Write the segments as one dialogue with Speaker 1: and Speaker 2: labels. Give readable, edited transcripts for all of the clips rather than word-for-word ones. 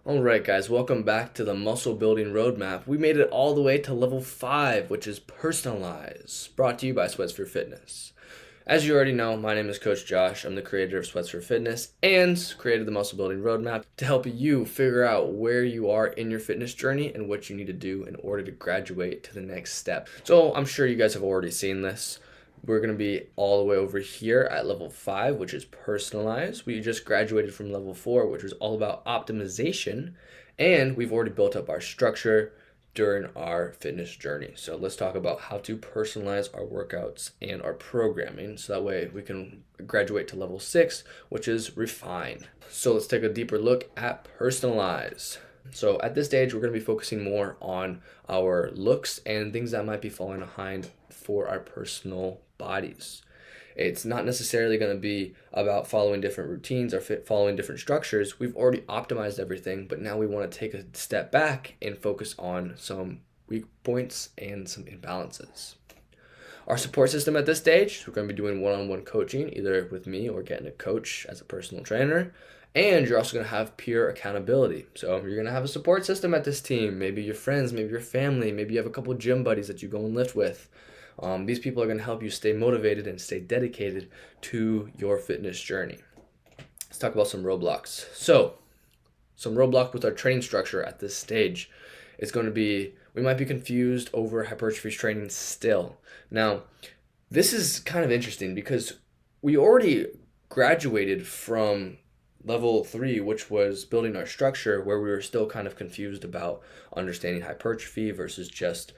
Speaker 1: Alright guys, welcome back to the muscle building roadmap. We made it all the way to level 5, which is Personalize, brought to you by SweatSphere Fitness. As you already know, my name is Coach Josh. I'm the creator of SweatSphere Fitness and created the muscle building roadmap to help you figure out where you are in your fitness journey and what you need to do in order to graduate to the next step. So I'm sure you guys have already seen this. We're going to be all the way over here at level 5, which is Personalize. We just graduated from level 4, which was all about optimization, and we've already built up our structure during our fitness journey. So let's talk about how to personalize our workouts and our programming so that way we can graduate to level 6, which is refine. So let's take a deeper look at Personalize. So at this stage, we're going to be focusing more on our looks and things that might be falling behind for our personal bodies. It's not necessarily going to be about following different routines or following different structures. We've already optimized everything, but now we want to take a step back and focus on some weak points and some imbalances. Our support system at this stage, we're going to be doing one-on-one coaching, either with me or getting a coach as a personal trainer. And you're also going to have peer accountability. So you're going to have a support system at this team. Maybe your friends, maybe your family, maybe you have a couple of gym buddies that you go and lift with. These people are going to help you stay motivated and stay dedicated to your fitness journey. Let's talk about some roadblocks. So some roadblock with our training structure at this stage is going to be, we might be confused over hypertrophy training still. Now, this is kind of interesting because we already graduated from level 3, which was building our structure, where we were still kind of confused about understanding hypertrophy versus just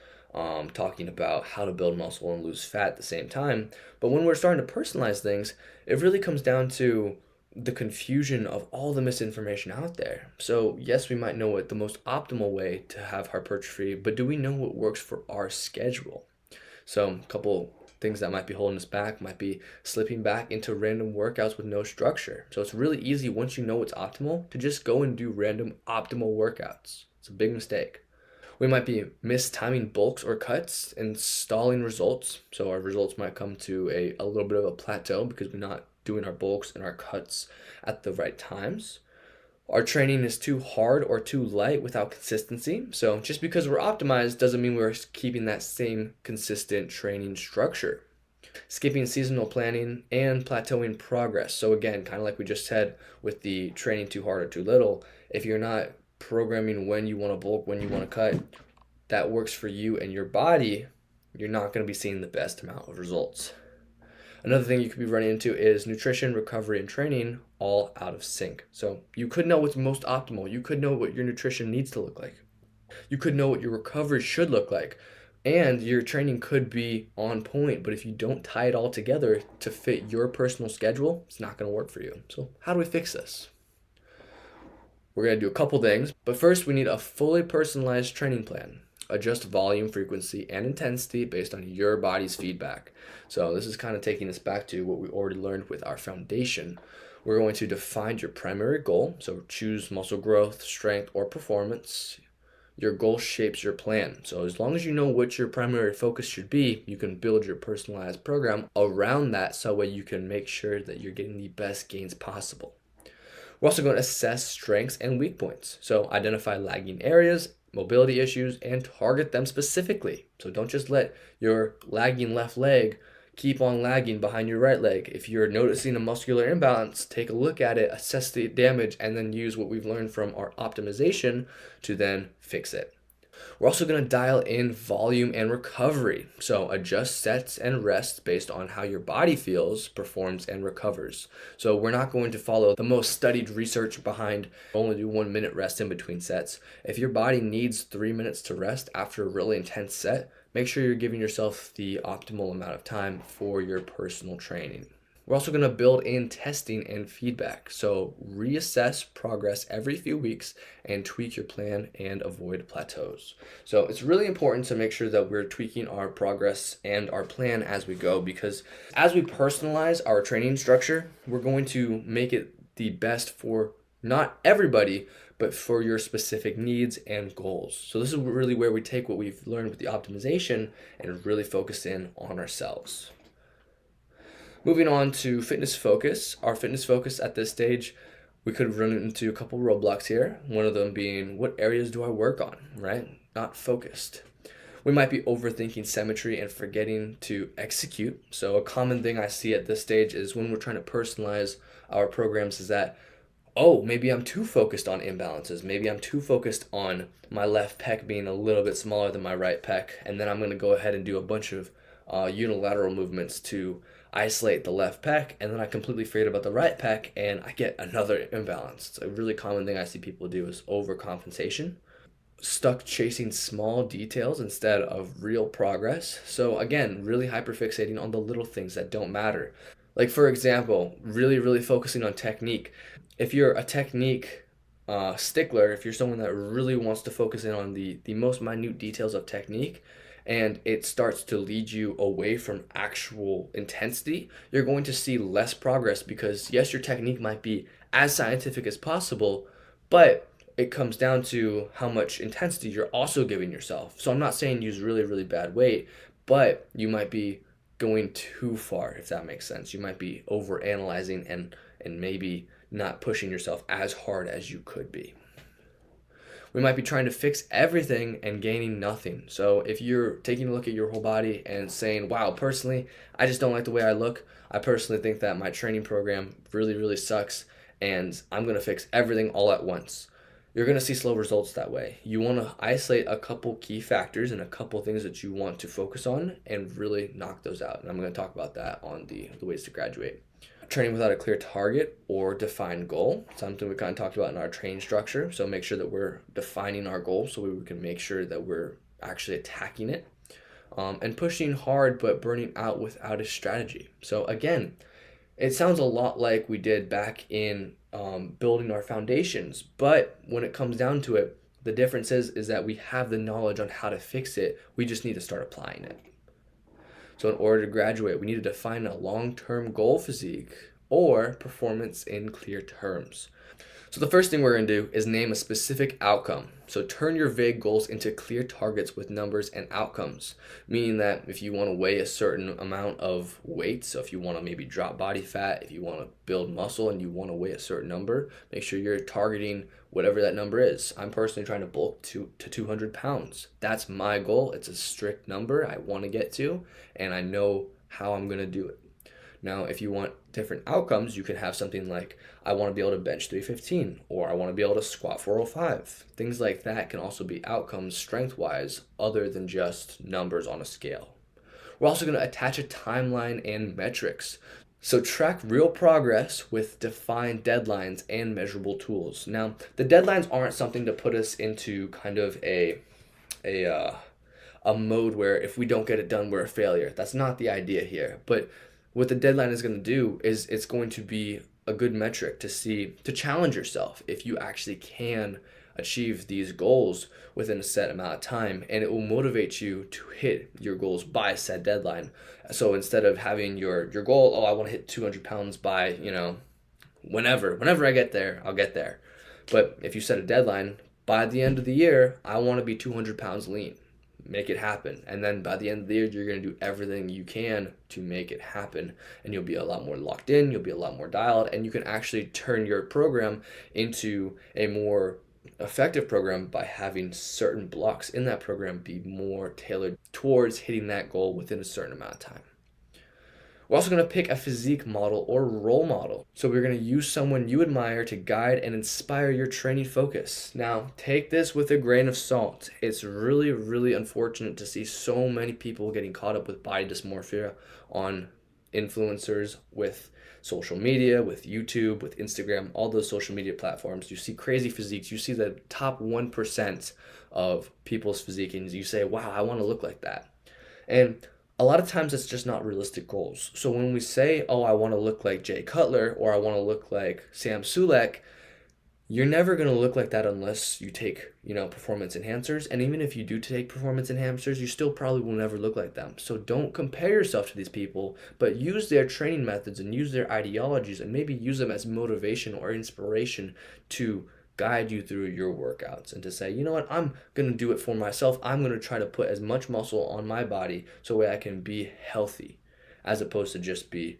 Speaker 1: talking about how to build muscle and lose fat at the same time. But when we're starting to personalize things, it really comes down to the confusion of all the misinformation out there. So yes, we might know what the most optimal way to have hypertrophy, but do we know what works for our schedule? So a couple things that might be holding us back might be slipping back into random workouts with no structure. So it's really easy once you know what's optimal to just go and do random optimal workouts. It's a big mistake. We might be mistiming bulks or cuts and stalling results. So our results might come to a little bit of a plateau because we're not doing our bulks and our cuts at the right times. Our training is too hard or too light without consistency. So just because we're optimized doesn't mean we're keeping that same consistent training structure. Skipping seasonal planning and plateauing progress. So again, kind of like we just said with the training too hard or too little, if you're not programming when you want to bulk, when you want to cut, that works for you and your body, you're not going to be seeing the best amount of results. Another thing you could be running into is nutrition, recovery, and training all out of sync. So you could know what's most optimal. You could know what your nutrition needs to look like. You could know what your recovery should look like. And your training could be on point, but if you don't tie it all together to fit your personal schedule, it's not going to work for you. So how do we fix this? We're going to do a couple things, but first we need a fully personalized training plan. Adjust volume, frequency, and intensity based on your body's feedback. So this is kind of taking us back to what we already learned with our foundation. We're going to define your primary goal. So choose muscle growth, strength, or performance. Your goal shapes your plan. So as long as you know what your primary focus should be, you can build your personalized program around that so that way you can make sure that you're getting the best gains possible. We're also going to assess strengths and weak points. So identify lagging areas, mobility issues, and target them specifically. So don't just let your lagging left leg keep on lagging behind your right leg. If you're noticing a muscular imbalance, take a look at it, assess the damage, and then use what we've learned from our optimization to then fix it. We're also going to dial in volume and recovery. So adjust sets and rests based on how your body feels, performs, and recovers. So we're not going to follow the most studied research behind only do 1 minute rest in between sets. If your body needs 3 minutes to rest after a really intense set, make sure you're giving yourself the optimal amount of time for your personal training. We're also going to build in testing and feedback. So reassess progress every few weeks and tweak your plan and avoid plateaus. So it's really important to make sure that we're tweaking our progress and our plan as we go, because as we personalize our training structure, we're going to make it the best for not everybody, but for your specific needs and goals. So this is really where we take what we've learned with the optimization and really focus in on ourselves. Moving on to fitness focus. Our fitness focus at this stage, We could run into a couple roadblocks here. One of them being, what areas do I work on, right? Not focused. We might be overthinking symmetry and forgetting to execute. So a common thing I see at this stage is when we're trying to personalize our programs is that, oh, maybe I'm too focused on imbalances. Maybe I'm too focused on my left pec being a little bit smaller than my right pec. And then I'm going to go ahead and do a bunch of unilateral movements to isolate the left pec. And then I completely forget about the right pec and I get another imbalance. It's a really common thing I see people do is overcompensation. Stuck chasing small details instead of real progress. So again, really hyperfixating on the little things that don't matter. Like for example, really focusing on technique. If you're a technique stickler, if you're someone that really wants to focus in on the most minute details of technique, and it starts to lead you away from actual intensity, you're going to see less progress because yes, your technique might be as scientific as possible, but it comes down to how much intensity you're also giving yourself. So I'm not saying use really bad weight, but you might be going too far, if that makes sense. You might be over analyzing and maybe not pushing yourself as hard as you could be. We might be trying to fix everything and gaining nothing. So if you're taking a look at your whole body and saying, wow, personally, I just don't like the way I look. I personally think that my training program really sucks and I'm going to fix everything all at once. You're going to see slow results that way. You want to isolate a couple key factors and a couple things that you want to focus on and really knock those out. And I'm going to talk about that on the ways to graduate. Training without a clear target or defined goal, something we kind of talked about in our training structure. So make sure that we're defining our goal so we can make sure that we're actually attacking it. And pushing hard but burning out without a strategy. So again, it sounds a lot like we did back in building our foundations, but when it comes down to it, the difference is that we have the knowledge on how to fix it. We just need to start applying it. So in order to graduate, we need to define a long-term goal physique or performance in clear terms. So the first thing we're going to do is name a specific outcome. So turn your vague goals into clear targets with numbers and outcomes, meaning that if you want to weigh a certain amount of weight, so if you want to maybe drop body fat, if you want to build muscle and you want to weigh a certain number, make sure you're targeting whatever that number is. I'm personally trying to bulk to 200 pounds. That's my goal. It's a strict number I want to get to, and I know how I'm going to do it. Now, if you want different outcomes, you can have something like, I want to be able to bench 315, or I want to be able to squat 405. Things like that can also be outcomes strength-wise other than just numbers on a scale. We're also going to attach a timeline and metrics. So track real progress with defined deadlines and measurable tools. Now, the deadlines aren't something to put us into kind of a mode where if we don't get it done, we're a failure. That's not the idea here. But what the deadline is going to do is it's going to be a good metric to challenge yourself if you actually can achieve these goals within a set amount of time, and it will motivate you to hit your goals by a set deadline. So instead of having your goal, oh, I want to hit 200 pounds by, whenever I get there, I'll get there. But if you set a deadline, by the end of the year, I want to be 200 pounds lean. Make it happen. And then by the end of the year, you're going to do everything you can to make it happen. And you'll be a lot more locked in, you'll be a lot more dialed, and you can actually turn your program into a more effective program by having certain blocks in that program be more tailored towards hitting that goal within a certain amount of time. We're also going to pick a physique model or role model. So we're going to use someone you admire to guide and inspire your training focus. Now, take this with a grain of salt. It's really unfortunate to see so many people getting caught up with body dysmorphia on influencers, with social media, with YouTube, with Instagram, all those social media platforms. You see crazy physiques. You see the top 1% of people's physique and you say, wow, I want to look like that. And a lot of times it's just not realistic goals. So when we say, oh, I want to look like Jay Cutler or I want to look like Sam Sulek, you're never going to look like that unless you take, performance enhancers. And even if you do take performance enhancers, you still probably will never look like them. So don't compare yourself to these people, but use their training methods and use their ideologies and maybe use them as motivation or inspiration to guide you through your workouts and to say, you know what, I'm going to do it for myself. I'm going to try to put as much muscle on my body so that way I can be healthy as opposed to just be,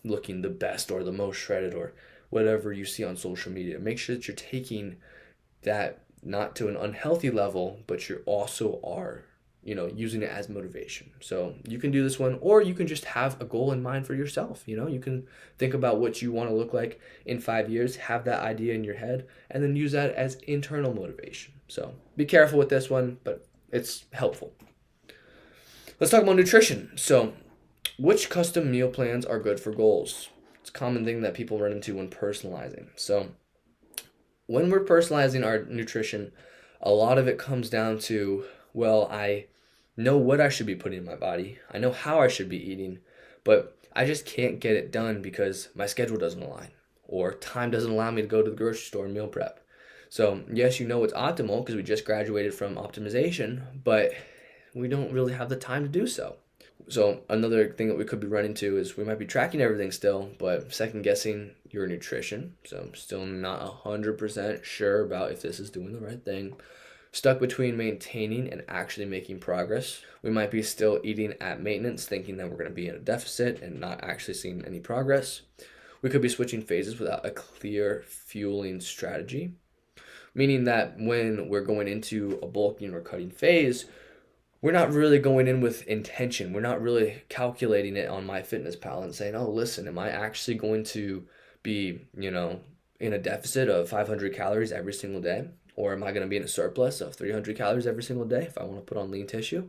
Speaker 1: looking the best or the most shredded or whatever you see on social media. Make sure that you're taking that not to an unhealthy level, but you also are, using it as motivation. So you can do this one, or you can just have a goal in mind for yourself. You can think about what you want to look like in 5 years, have that idea in your head, and then use that as internal motivation. So be careful with this one, but it's helpful. Let's talk about nutrition. So, which custom meal plans are good for goals? It's a common thing that people run into when personalizing. So, when we're personalizing our nutrition, a lot of it comes down to, well, I know what I should be putting in my body, I know how I should be eating, but I just can't get it done because my schedule doesn't align or time doesn't allow me to go to the grocery store and meal prep. So, yes, it's optimal because we just graduated from optimization, but we don't really have the time to do so. So another thing that we could be running into is we might be tracking everything still, but second guessing your nutrition. So I'm still not 100% sure about if this is doing the right thing. Stuck between maintaining and actually making progress. We might be still eating at maintenance, thinking that we're going to be in a deficit and not actually seeing any progress. We could be switching phases without a clear fueling strategy, meaning that when we're going into a bulking or cutting phase, we're not really going in with intention. We're not really calculating it on MyFitnessPal and saying, oh, listen, am I actually going to be, in a deficit of 500 calories every single day? Or am I going to be in a surplus of 300 calories every single day if I want to put on lean tissue?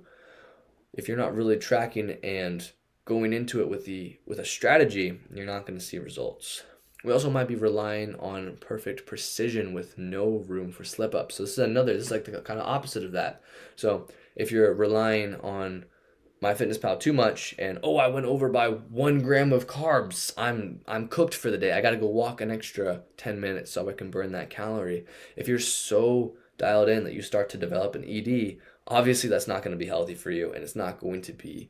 Speaker 1: If you're not really tracking and going into it with a strategy, you're not going to see results. We also might be relying on perfect precision with no room for slip up. So this is like the kind of opposite of that. So if you're relying on MyFitnessPal too much and I went over by 1 gram of carbs, I'm cooked for the day. I got to go walk an extra 10 minutes so I can burn that calorie. If you're so dialed in that you start to develop an ED, obviously that's not going to be healthy for you, and you're not going to be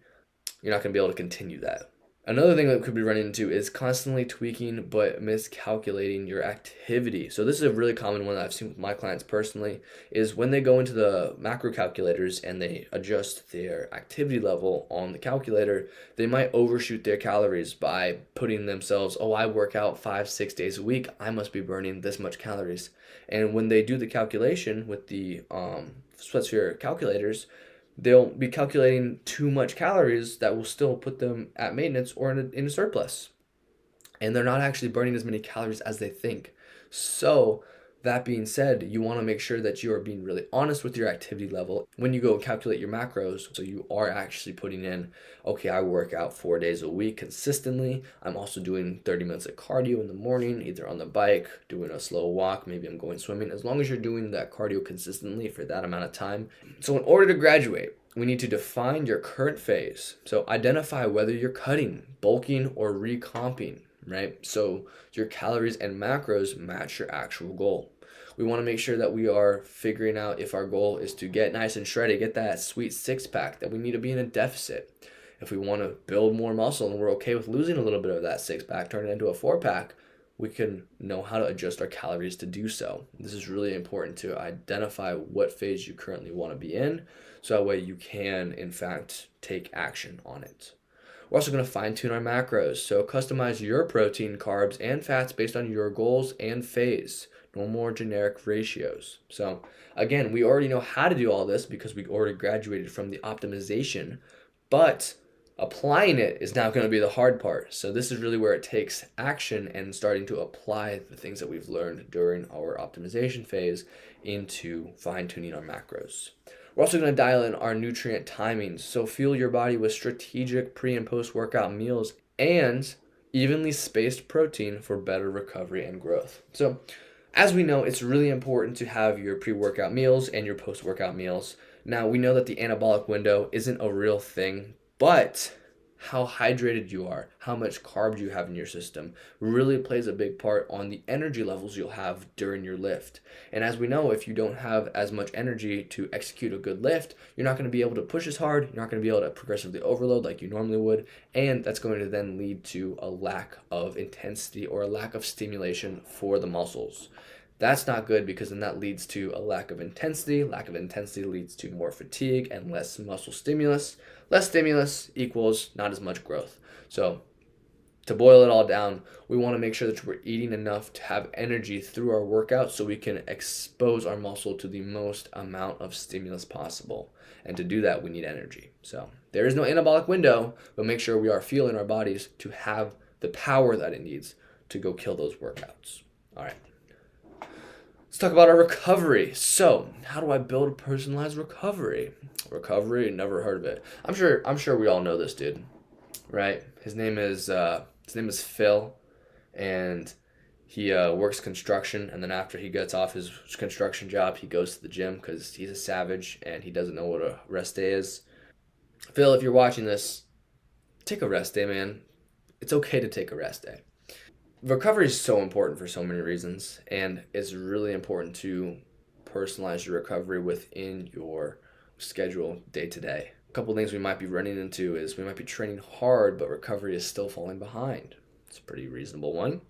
Speaker 1: able to continue that. Another thing that we could be running into is constantly tweaking but miscalculating your activity. So this is a really common one that I've seen with my clients personally, is when they go into the macro calculators and they adjust their activity level on the calculator, they might overshoot their calories by putting themselves, I work out 5-6 days a week, I must be burning this much calories. And when they do the calculation with the SweatSphere calculators, they'll be calculating too much calories that will still put them at maintenance or in a surplus. And they're not actually burning as many calories as they think. So that being said, you want to make sure that you are being really honest with your activity level when you go calculate your macros. So you are actually putting in, I work out 4 days a week consistently. I'm also doing 30 minutes of cardio in the morning, either on the bike, doing a slow walk, maybe I'm going swimming. As long as you're doing that cardio consistently for that amount of time. So in order to graduate, we need to define your current phase. So identify whether you're cutting, bulking, or recomping, right? So your calories and macros match your actual goal. We want to make sure that we are figuring out if our goal is to get nice and shredded, get that sweet 6-pack, that we need to be in a deficit. If we want to build more muscle and we're okay with losing a little bit of that 6-pack, turn it into a 4-pack, we can know how to adjust our calories to do so. This is really important to identify what phase you currently want to be in, so that way you can, in fact, take action on it. We're also going to fine tune our macros. So customize your protein, carbs, and fats based on your goals and phase. No more generic ratios. So again, we already know how to do all this because we already graduated from the optimization, but applying it is now going to be the hard part. So this is really where it takes action and starting to apply the things that we've learned during our optimization phase into fine-tuning our macros. We're also going to dial in our nutrient timings. So fuel your body with strategic pre- and post-workout meals and evenly spaced protein for better recovery and growth. So as we know, it's really important to have your pre-workout meals and your post-workout meals. Now, we know that the anabolic window isn't a real thing, but how hydrated you are, how much carbs you have in your system really plays a big part on the energy levels you'll have during your lift. And as we know, if you don't have as much energy to execute a good lift, you're not going to be able to push as hard, you're not going to be able to progressively overload like you normally would, and that's going to then lead to a lack of intensity or a lack of stimulation for the muscles. That's not good because then that leads to a lack of intensity. Lack of intensity leads to more fatigue and less muscle stimulus. Less stimulus equals not as much growth. So To boil it all down, we want to make sure that we're eating enough to have energy through our workout so we can expose our muscle to the most amount of stimulus possible. And to do that, we need energy. So there is no anabolic window, but make sure we are fueling our bodies to have the power that it needs to go kill those workouts. All right. Let's talk about our recovery. So, how do I build a personalized recovery? Recovery, never heard of it. I'm sure we all know this dude, right? His name is Phil, and he works construction. And then after he gets off his construction job, he goes to the gym because he's a savage and he doesn't know what a rest day is. Phil, if you're watching this, take a rest day, man. It's okay to take a rest day. Recovery is so important for so many reasons, and it's really important to personalize your recovery within your schedule day to day. A couple things we might be running into is we might be training hard, but recovery is still falling behind. It's a pretty reasonable one.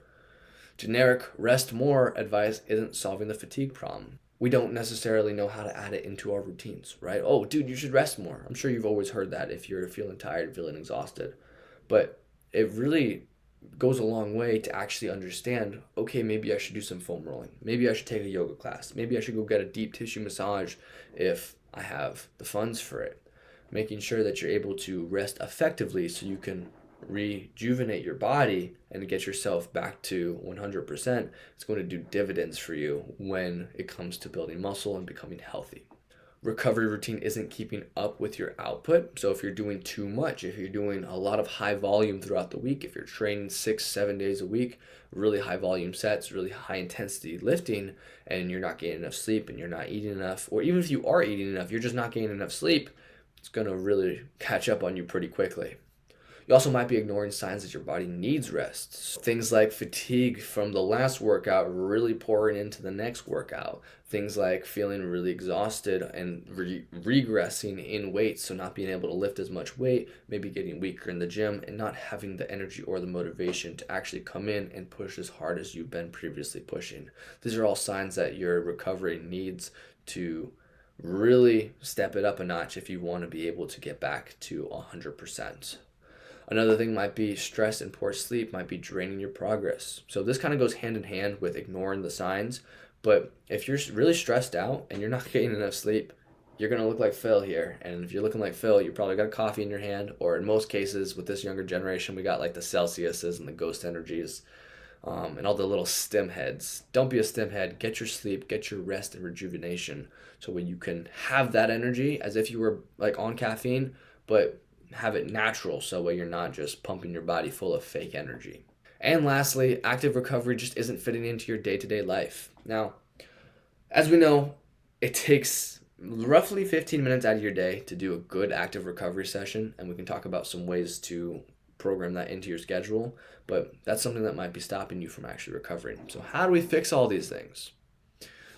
Speaker 1: Generic rest more advice isn't solving the fatigue problem. We don't necessarily know how to add it into our routines, right? Oh, dude, you should rest more. I'm sure you've always heard that if you're feeling tired, feeling exhausted. But it really goes a long way to actually understand, okay, maybe I should do some foam rolling. Maybe I should take a yoga class. Maybe I should go get a deep tissue massage if I have the funds for it. Making sure that you're able to rest effectively so you can rejuvenate your body and get yourself back to 100%. It's going to do dividends for you when it comes to building muscle and becoming healthy. Recovery routine isn't keeping up with your output. So if you're doing too much, if you're doing a lot of high volume throughout the week, if you're training 6-7 days a week, really high volume sets, really high intensity lifting, and you're not getting enough sleep and you're not eating enough, or even if you are eating enough, you're just not getting enough sleep, it's going to really catch up on you pretty quickly. You also might be ignoring signs that your body needs rest. Things like fatigue from the last workout really pouring into the next workout. Things like feeling really exhausted and regressing in weight, so not being able to lift as much weight, maybe getting weaker in the gym, and not having the energy or the motivation to actually come in and push as hard as you've been previously pushing. These are all signs that your recovery needs to really step it up a notch if you want to be able to get back to 100%. Another thing might be stress and poor sleep might be draining your progress. So this kind of goes hand in hand with ignoring the signs. But if you're really stressed out and you're not getting enough sleep, you're going to look like Phil here. And if you're looking like Phil, you probably got a coffee in your hand. Or in most cases, with this younger generation, we got like the Celsiuses and the ghost energies and all the little stim heads. Don't be a stim head. Get your sleep, get your rest and rejuvenation. So when you can have that energy as if you were like on caffeine, but have it natural so that you're not just pumping your body full of fake energy. And lastly, active recovery just isn't fitting into your day-to-day life. Now, as we know, it takes roughly 15 minutes out of your day to do a good active recovery session, and we can talk about some ways to program that into your schedule, but that's something that might be stopping you from actually recovering. So how do we fix all these things?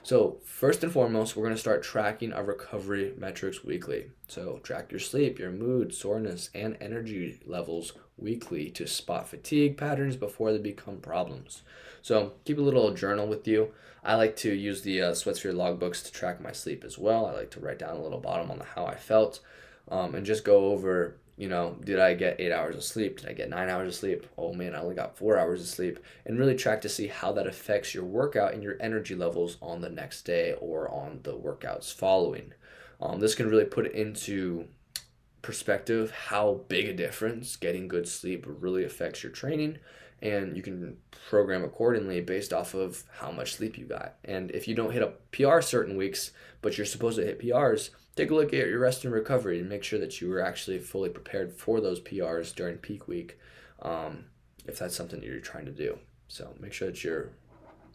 Speaker 1: So first and foremost, we're going to start tracking our recovery metrics weekly. So track your sleep, your mood, soreness, and energy levels weekly to spot fatigue patterns before they become problems. So keep a little journal with you. I like to use the SweatSphere logbooks to track my sleep as well. I like to write down a little bottom on how I felt and just go over, did I get 8 hours of sleep? Did I get 9 hours of sleep? Oh man, I only got 4 hours of sleep. And really track to see how that affects your workout and your energy levels on the next day or on the workouts following. This can really put into perspective how big a difference getting good sleep really affects your training, and you can program accordingly based off of how much sleep you got. And if you don't hit a PR certain weeks, but you're supposed to hit PRs, take a look at your rest and recovery and make sure that you were actually fully prepared for those PRs during peak week, if that's something that you're trying to do. So make sure that you're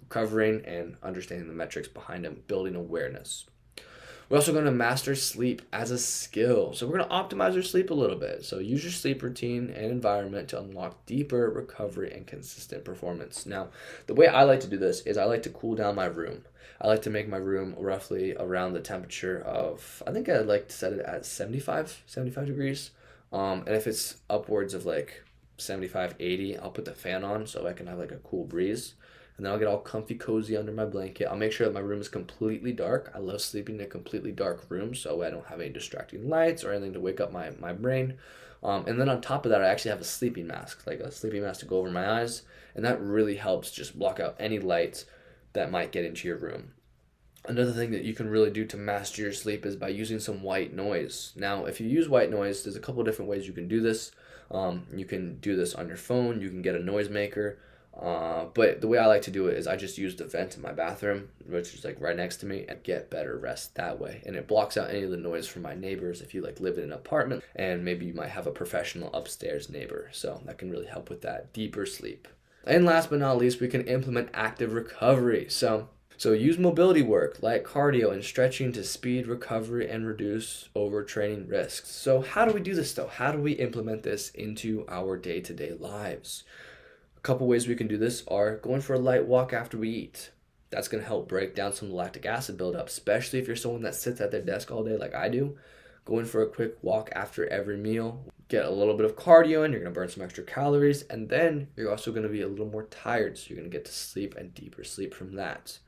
Speaker 1: recovering and understanding the metrics behind them, building awareness. We're also going to master sleep as a skill. So we're going to optimize your sleep a little bit. So use your sleep routine and environment to unlock deeper recovery and consistent performance. Now, the way I like to do this is I like to cool down my room. I like to make my room roughly around the temperature of, I think I'd like to set it at 75 degrees. And if it's upwards of like 75, 80, I'll put the fan on so I can have like a cool breeze. And then I'll get all comfy, cozy under my blanket. I'll make sure that my room is completely dark. I love sleeping in a completely dark room so I don't have any distracting lights or anything to wake up my brain. And then on top of that, I actually have a sleeping mask, like a sleeping mask to go over my eyes, and that really helps just block out any light that might get into your room. Another thing that you can really do to master your sleep is by using some white noise. Now, if you use white noise, there's a couple different ways you can do this. You can do this on your phone. You can get a noisemaker. But the way I like to do it is I just use the vent in my bathroom, which is like right next to me, and get better rest that way. And it blocks out any of the noise from my neighbors if you like live in an apartment, and maybe you might have a professional upstairs neighbor. So that can really help with that deeper sleep. And last but not least, we can implement active recovery. So use mobility work like cardio and stretching to speed recovery and reduce overtraining risks. So how do we do this though? How do we implement this into our day-to-day lives? A couple ways we can do this are going for a light walk after we eat. That's going to help break down some lactic acid buildup, especially if you're someone that sits at their desk all day like I do. Going for a quick walk after every meal, get a little bit of cardio in, you're going to burn some extra calories, and then you're also going to be a little more tired, so you're going to get to sleep and deeper sleep from that.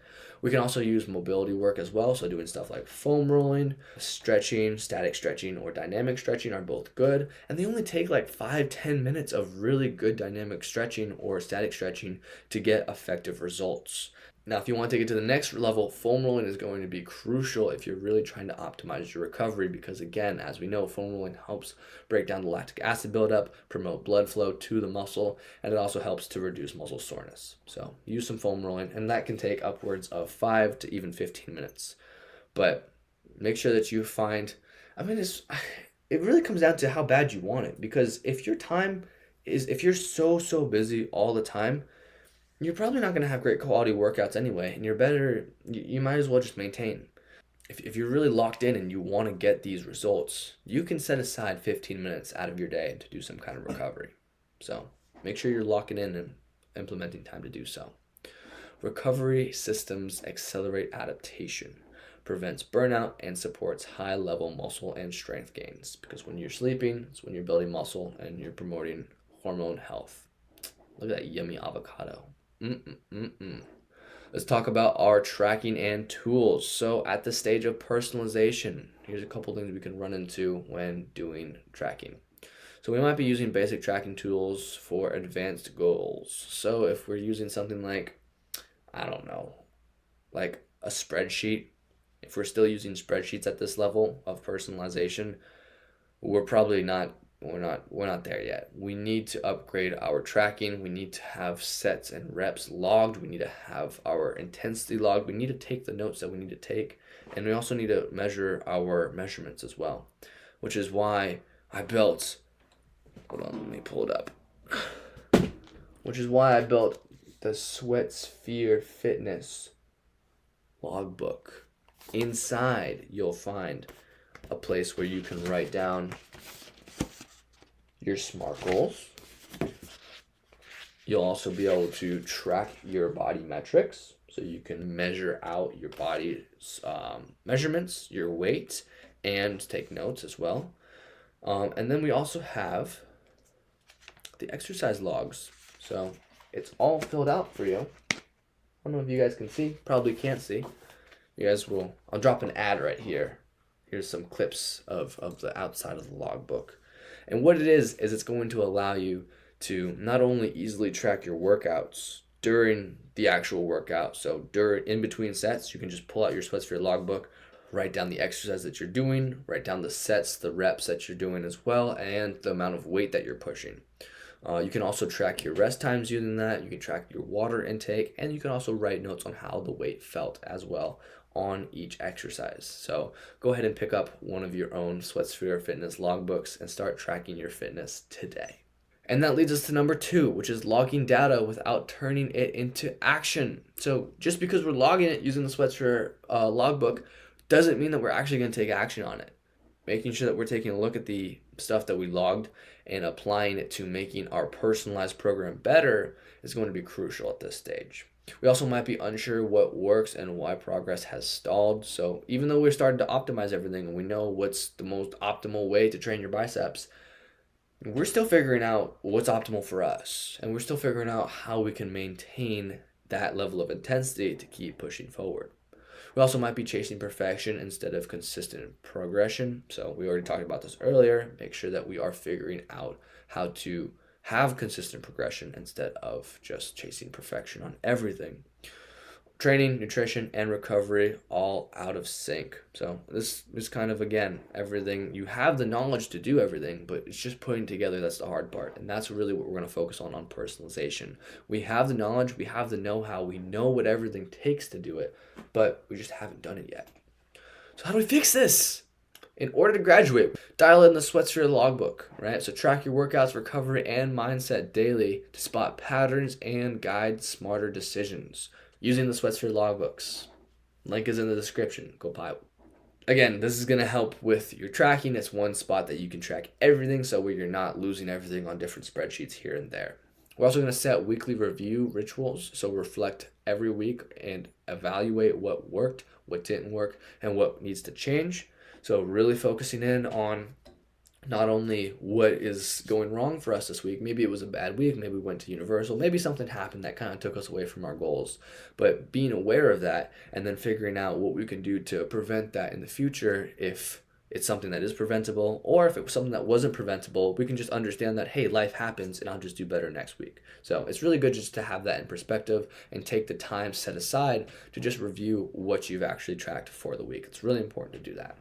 Speaker 1: We can also use mobility work as well, so doing stuff like foam rolling, stretching, static stretching, or dynamic stretching are both good, and they only take like 5-10 minutes of really good dynamic stretching or static stretching to get effective results. Now, if you want to take it to the next level, foam rolling is going to be crucial if you're really trying to optimize your recovery because, again, as we know, foam rolling helps break down the lactic acid buildup, promote blood flow to the muscle, and it also helps to reduce muscle soreness. So use some foam rolling, and that can take upwards of 5 to even 15 minutes. But make sure that you find, it really comes down to how bad you want it because if you're so busy all the time, you're probably not going to have great quality workouts anyway, and you might as well just maintain. If you're really locked in and you want to get these results, you can set aside 15 minutes out of your day to do some kind of recovery. So make sure you're locking in and implementing time to do so. Recovery systems accelerate adaptation, prevents burnout, and supports high-level muscle and strength gains because when you're sleeping, it's when you're building muscle and you're promoting hormone health. Look at that yummy avocado. Let's talk about our tracking and tools. So at the stage of personalization, here's a couple things we can run into when doing tracking. So we might be using basic tracking tools for advanced goals. So if we're using something like, I don't know, like a spreadsheet, if we're still using spreadsheets at this level of personalization, we're not there yet. We need to upgrade our tracking. We need to have sets and reps logged. We need to have our intensity logged. We need to take the notes that we need to take. And we also need to measure our measurements as well, which is why I built, hold on, let me pull it up. Which is why I built the SweatSphere Fitness logbook. Inside, you'll find a place where you can write down your SMART goals. You'll also be able to track your body metrics, so you can measure out your body's measurements, your weight, and take notes as well. And then we also have the exercise logs. So it's all filled out for you. I don't know if you guys can see, probably can't see. I'll drop an ad right here. Here's some clips of the outside of the logbook. And what it is it's going to allow you to not only easily track your workouts during the actual workout, so in between sets, you can just pull out your SweatSphere logbook, write down the exercise that you're doing, write down the sets, the reps that you're doing as well, and the amount of weight that you're pushing. You can also track your rest times using that. You can track your water intake, and you can also write notes on how the weight felt as well on each exercise. So go ahead and pick up one of your own SweatSphere fitness logbooks and start tracking your fitness today. And that leads us to number 2, which is logging data without turning it into action. So just because we're logging it using the SweatSphere logbook doesn't mean that we're actually going to take action on it. Making sure that we're taking a look at the stuff that we logged and applying it to making our personalized program better is going to be crucial at this stage. We also might be unsure what works and why progress has stalled. So even though we're starting to optimize everything and we know what's the most optimal way to train your biceps, we're still figuring out what's optimal for us. And we're still figuring out how we can maintain that level of intensity to keep pushing forward. We also might be chasing perfection instead of consistent progression. So we already talked about this earlier. Make sure that we are figuring out how to have consistent progression instead of just chasing perfection on everything. Training, nutrition, and recovery all out of sync. So this is kind of, again, everything. You have the knowledge to do everything, but it's just putting together that's the hard part. And that's really what we're going to focus on personalization. We have the knowledge, we have the know-how, we know what everything takes to do it, but we just haven't done it yet. So how do we fix this? In order to graduate, dial in the SweatSphere logbook, right? So track your workouts, recovery, and mindset daily to spot patterns and guide smarter decisions using the SweatSphere logbooks. Link is in the description. Go buy it. Again, this is going to help with your tracking. It's one spot that you can track everything so where you're not losing everything on different spreadsheets here and there. We're also going to set weekly review rituals, so reflect every week and evaluate what worked, what didn't work, and what needs to change. So really focusing in on not only what is going wrong for us this week, maybe it was a bad week, maybe we went to Universal, maybe something happened that kind of took us away from our goals, but being aware of that and then figuring out what we can do to prevent that in the future if it's something that is preventable, or if it was something that wasn't preventable, we can just understand that, hey, life happens and I'll just do better next week. So it's really good just to have that in perspective and take the time set aside to just review what you've actually tracked for the week. It's really important to do that.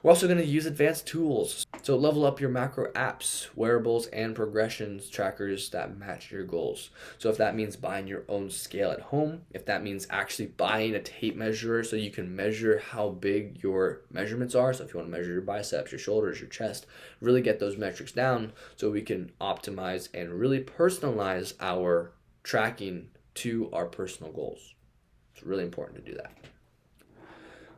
Speaker 1: We're also going to use advanced tools. So level up your macro apps, wearables, and progressions trackers that match your goals. So if that means buying your own scale at home, if that means actually buying a tape measure so you can measure how big your measurements are. So if you want to measure your biceps, your shoulders, your chest, really get those metrics down so we can optimize and really personalize our tracking to our personal goals. It's really important to do that.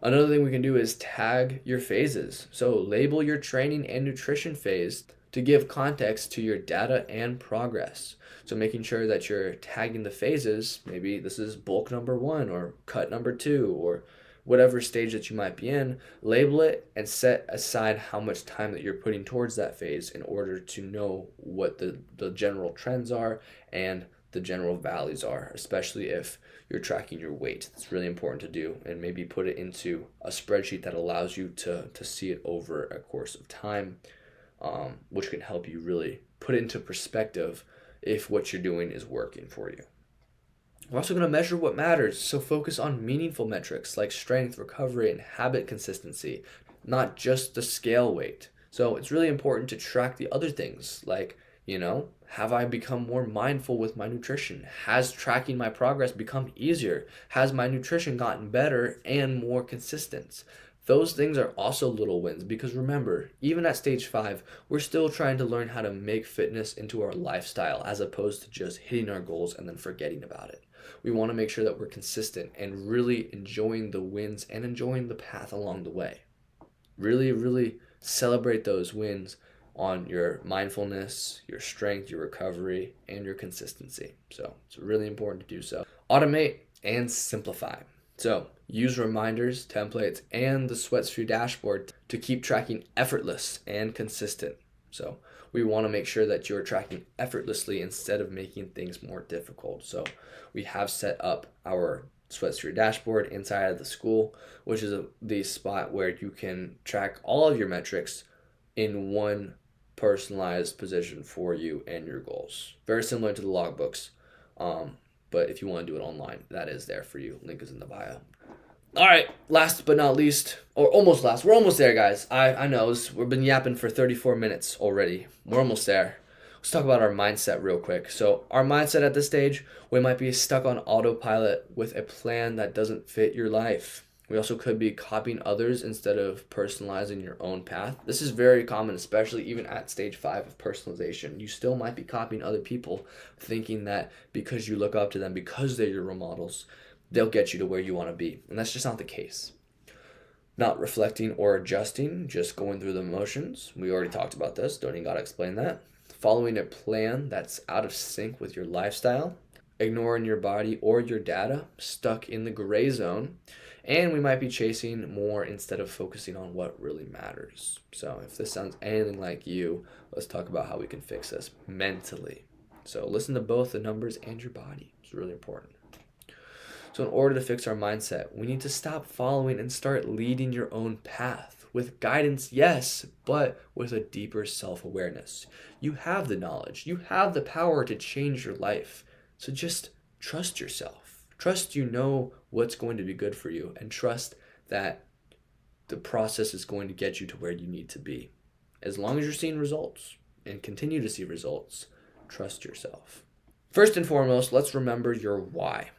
Speaker 1: Another thing we can do is tag your phases. So label your training and nutrition phase to give context to your data and progress. So making sure that you're tagging the phases, maybe this is bulk number 1 or cut number 2 or whatever stage that you might be in, label it and set aside how much time that you're putting towards that phase in order to know what the general trends are and the general values are, especially if you're tracking your weight. It's really important to do, and maybe put it into a spreadsheet that allows you to see it over a course of time, which can help you really put it into perspective if what you're doing is working for you. We're also going to measure what matters, so focus on meaningful metrics like strength, recovery, and habit consistency, not just the scale weight. So it's really important to track the other things like, have I become more mindful with my nutrition? Has tracking my progress become easier? Has my nutrition gotten better and more consistent? Those things are also little wins because remember, even at stage 5, we're still trying to learn how to make fitness into our lifestyle as opposed to just hitting our goals and then forgetting about it. We want to make sure that we're consistent and really enjoying the wins and enjoying the path along the way. Really, really celebrate those wins on your mindfulness, your strength, your recovery, and your consistency. So it's really important to do so. Automate and simplify. So use reminders, templates, and the SweatSphere dashboard to keep tracking effortless and consistent. So we want to make sure that you're tracking effortlessly instead of making things more difficult. So we have set up our SweatSphere dashboard inside of the school, which is the spot where you can track all of your metrics in one personalized position for you and your goals. Very similar to the logbooks, but if you want to do it online, that is there for you. Link is in the bio. All right, last but not least, or almost last, we're almost there, guys. I know we've been yapping for 34 minutes already. We're almost there. Let's talk about our mindset real quick. So our mindset at this stage, we might be stuck on autopilot with a plan that doesn't fit your life. We also could be copying others instead of personalizing your own path. This is very common, especially even at stage 5 of personalization. You still might be copying other people, thinking that because you look up to them, because they're your role models, they'll get you to where you want to be. And that's just not the case. Not reflecting or adjusting, just going through the motions. We already talked about this. Don't even got to explain that. Following a plan that's out of sync with your lifestyle. Ignoring your body or your data. Stuck in the gray zone. And we might be chasing more instead of focusing on what really matters. So if this sounds anything like you, let's talk about how we can fix this mentally. So listen to both the numbers and your body. It's really important. So in order to fix our mindset, we need to stop following and start leading your own path. With guidance, yes, but with a deeper self-awareness. You have the knowledge. You have the power to change your life. So just trust yourself. Trust you know what's going to be good for you, and trust that the process is going to get you to where you need to be. As long as you're seeing results and continue to see results, trust yourself. First and foremost, let's remember your why.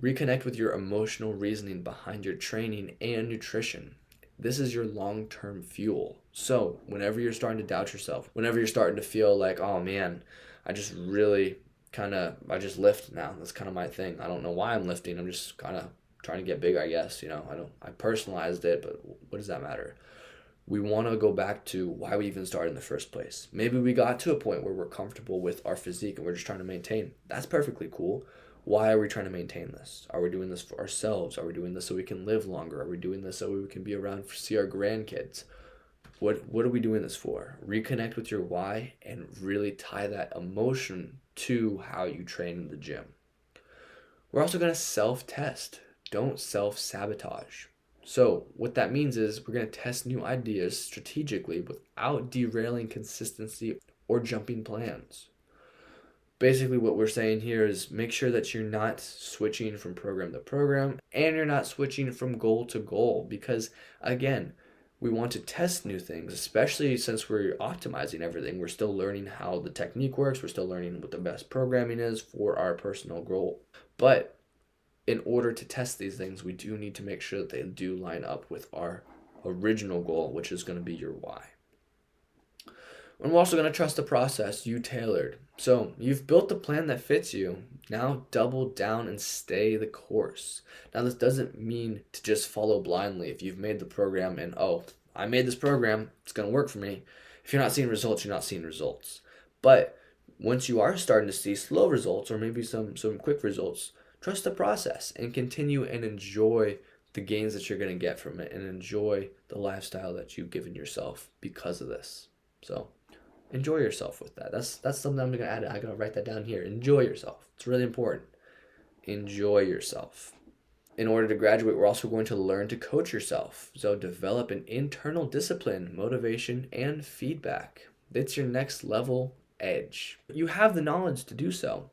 Speaker 1: Reconnect with your emotional reasoning behind your training and nutrition. This is your long-term fuel. So whenever you're starting to doubt yourself, whenever you're starting to feel like, oh man, I just lift now. That's kind of my thing. I don't know why I'm lifting. I'm just kind of trying to get big, I guess. I personalized it, but what does that matter? We want to go back to why we even started in the first place. Maybe we got to a point where we're comfortable with our physique and we're just trying to maintain. That's perfectly cool. Why are we trying to maintain this? Are we doing this for ourselves? Are we doing this so we can live longer? Are we doing this so we can be around to see our grandkids? What are we doing this for? Reconnect with your why and really tie that emotion to how you train in the gym. We're also going to self-test. Don't self-sabotage. So what that means is we're going to test new ideas strategically without derailing consistency or jumping plans. Basically what we're saying here is make sure that you're not switching from program to program and you're not switching from goal to goal, because again, we want to test new things, especially since we're optimizing everything. We're still learning how the technique works. We're still learning what the best programming is for our personal goal. But in order to test these things, we do need to make sure that they do line up with our original goal, which is going to be your why. And we're also going to trust the process you tailored. So you've built the plan that fits you. Now double down and stay the course. Now this doesn't mean to just follow blindly. If you've made the program and, oh, I made this program, it's going to work for me. If you're not seeing results, you're not seeing results. But once you are starting to see slow results or maybe some quick results, trust the process and continue and enjoy the gains that you're going to get from it and enjoy the lifestyle that you've given yourself because of this. So enjoy yourself with that. That's something I'm going to add. I'm going to write that down here. Enjoy yourself. It's really important. Enjoy yourself. In order to graduate, we're also going to learn to coach yourself. So develop an internal discipline, motivation, and feedback. That's your next level edge. You have the knowledge to do so,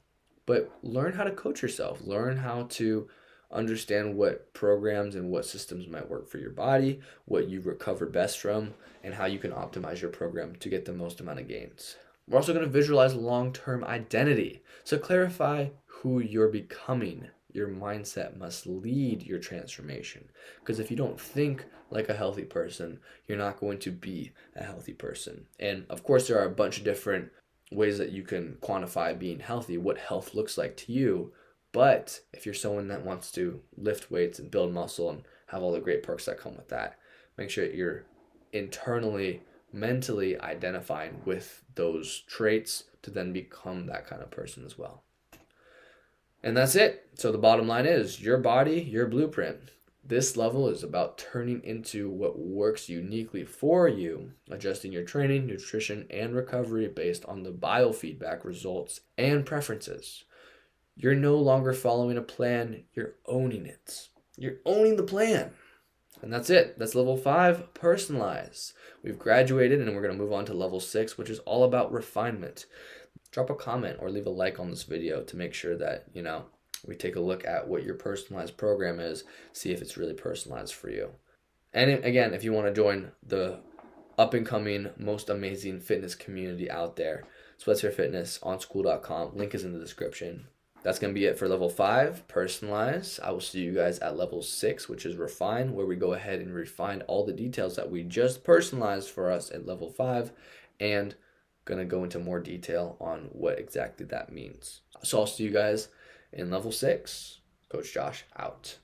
Speaker 1: but learn how to coach yourself. Learn how to understand what programs and what systems might work for your body, what you recover best from, and how you can optimize your program to get the most amount of gains. We're also going to visualize long-term identity. So clarify who you're becoming. Your mindset must lead your transformation. Because if you don't think like a healthy person, you're not going to be a healthy person. And of course, there are a bunch of different ways that you can quantify being healthy, what health looks like to you. But if you're someone that wants to lift weights and build muscle and have all the great perks that come with that, make sure that you're internally, mentally identifying with those traits to then become that kind of person as well. And that's it. So the bottom line is your body, your blueprint. This level is about turning into what works uniquely for you, adjusting your training, nutrition, and recovery based on the biofeedback results and preferences. You're no longer following a plan, you're owning it. You're owning the plan. And that's it. That's level 5, Personalize. We've graduated and we're going to move on to level 6, which is all about refinement. Drop a comment or leave a like on this video to make sure that, we take a look at what your personalized program is, see if it's really personalized for you. And again, if you want to join the up-and-coming, most amazing fitness community out there, SweatSphere Fitness on school.com. Link is in the description. That's going to be it for level 5, Personalize. I will see you guys at level 6, which is Refine, where we go ahead and refine all the details that we just personalized for us at level 5, and going to go into more detail on what exactly that means. So I'll see you guys in level 6. Coach Josh out.